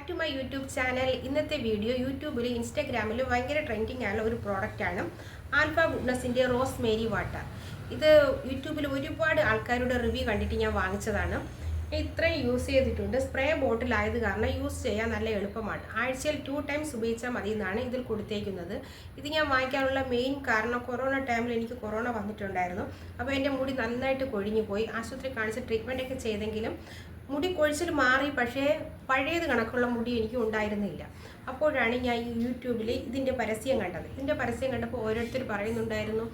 Back to my YouTube channel. ഇന്നത്തെ video യൂട്യൂബിലും ഇൻസ്റ്റാഗ്രാമിലും ഭയങ്കര ട്രെൻഡിങ് ആയുള്ള ഒരു പ്രോഡക്റ്റാണ് ആൽഫ ഗുഡ്നസിൻ്റെ റോസ് മേരി വാട്ടർ. ഇത് യൂട്യൂബിൽ ഒരുപാട് ആൾക്കാരുടെ റിവ്യൂ കണ്ടിട്ട് ഞാൻ വാങ്ങിച്ചതാണ്. ഇത്രയും യൂസ് ചെയ്തിട്ടുണ്ട്. സ്പ്രേ ബോട്ടിലായത് കാരണം യൂസ് ചെയ്യാൻ നല്ല എളുപ്പമാണ്. ആഴ്ചയിൽ 2 ടൈംസ് ഉപയോഗിച്ചാൽ മതി എന്നാണ് ഇതിൽ കൊടുത്തേക്കുന്നത്. ഇത് ഞാൻ വാങ്ങിക്കാനുള്ള മെയിൻ കാരണം കൊറോണ ടൈമിൽ എനിക്ക് കൊറോണ വന്നിട്ടുണ്ടായിരുന്നു. അപ്പോൾ എൻ്റെ മുടി നന്നായിട്ട് കൊഴിഞ്ഞു പോയി. ആശുപത്രി കാണിച്ച് ട്രീറ്റ്മെൻറ്റൊക്കെ ചെയ്തെങ്കിലും മുടി കൊഴിച്ചിൽ മാറി, പക്ഷേ പഴയത് കണക്കുള്ള മുടി എനിക്ക് ഉണ്ടായിരുന്നില്ല. അപ്പോഴാണ് ഞാൻ ഈ യൂട്യൂബിൽ ഇതിൻ്റെ പരസ്യം കണ്ടത്. ഇതിൻ്റെ പരസ്യം കണ്ടപ്പോൾ ഓരോരുത്തർ പറയുന്നുണ്ടായിരുന്നു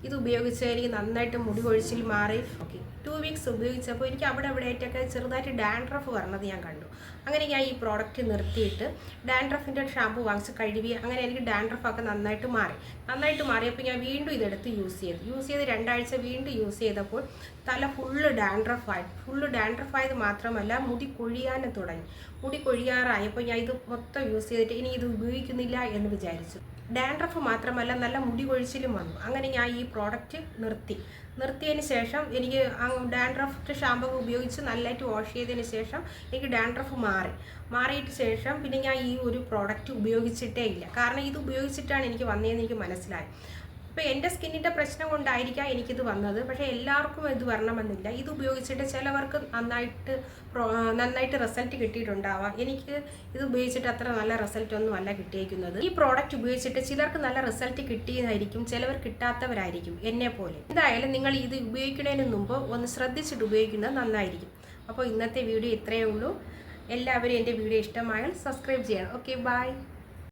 ഇത് ഉപയോഗിച്ചാൽ എനിക്ക് നന്നായിട്ട് മുടി കൊഴിച്ചിൽ മാറി. ഓക്കെ, 2 വീക്സ് ഉപയോഗിച്ചപ്പോൾ എനിക്ക് അവിടെ ആയിട്ടൊക്കെ ചെറുതായിട്ട് ഡാൻഡ്രഫ് വരുന്നത് ഞാൻ കണ്ടു. അങ്ങനെ ഞാൻ ഈ പ്രോഡക്റ്റ് നിർത്തിയിട്ട് ഡാൻഡ്രഫിൻ്റെ ഷാമ്പു വാങ്ങിച്ച് കഴുകി. അങ്ങനെ എനിക്ക് ഡാൻഡ്രഫൊക്കെ നന്നായിട്ട് മാറിയപ്പോൾ ഞാൻ വീണ്ടും ഇതെടുത്ത് യൂസ് ചെയ്ത് 2 ആഴ്ച വീണ്ടും യൂസ് ചെയ്തപ്പോൾ തല ഫുള്ള് ഡാൻഡ്രഫായത് മാത്രമല്ല മുടി കൊഴിയാനും തുടങ്ങി. മുടി കൊഴിയാറായപ്പോൾ ഞാൻ ഇത് മൊത്തം യൂസ് ചെയ്തിട്ട് ഇനി ഇത് ഉപയോഗിക്കുന്നില്ല എന്ന് വിചാരിച്ചു. ഡാൻഡ്രഫ് മാത്രമല്ല നല്ല മുടി കൊഴിച്ചിലും വന്നു. അങ്ങനെ ഞാൻ ഈ പ്രോഡക്റ്റ് നിർത്തിയതിന് ശേഷം എനിക്ക് ഡാൻഡ്രഫ് ഷാമ്പു ഉപയോഗിച്ച് നല്ലതായിട്ട് വാഷ് ചെയ്തതിന് ശേഷം എനിക്ക് ഡാൻഡ്രഫ് മാറിയിട്ട് ശേഷം പിന്നെ ഞാൻ ഈ ഒരു പ്രോഡക്റ്റ് ഉപയോഗിച്ചിട്ടേ ഇല്ല. കാരണം ഇത് ഉപയോഗിച്ചിട്ടാണ് എനിക്ക് വന്നതെന്ന് എനിക്ക് മനസ്സിലായി. അപ്പോൾ എൻ്റെ സ്കിന്നിൻ്റെ പ്രശ്നം കൊണ്ടായിരിക്കാം എനിക്കിത് വന്നത്. പക്ഷേ എല്ലാവർക്കും ഇത് വരണമെന്നില്ല. ഇത് ഉപയോഗിച്ചിട്ട് ചിലവർക്ക് നന്നായിട്ട് റിസൾട്ട് കിട്ടിയിട്ടുണ്ടാവാം. എനിക്ക് ഇത് ഉപയോഗിച്ചിട്ട് അത്ര നല്ല റിസൾട്ടൊന്നും അല്ല കിട്ടിയിരിക്കുന്നത്. ഈ പ്രോഡക്റ്റ് ഉപയോഗിച്ചിട്ട് ചിലർക്ക് നല്ല റിസൾട്ട് കിട്ടിയതായിരിക്കും, ചിലവർ കിട്ടാത്തവരായിരിക്കും എന്നെ പോലെ. എന്തായാലും നിങ്ങൾ ഇത് ഉപയോഗിക്കുന്നതിന് മുമ്പ് ഒന്ന് ശ്രദ്ധിച്ചിട്ട് ഉപയോഗിക്കുന്നത് നന്നായിരിക്കും. അപ്പോൾ ഇന്നത്തെ വീഡിയോ ഇത്രയേ ഉള്ളൂ. എല്ലാവരും എൻ്റെ വീഡിയോ ഇഷ്ടമായാൽ സബ്സ്ക്രൈബ് ചെയ്യണം. Okay, by.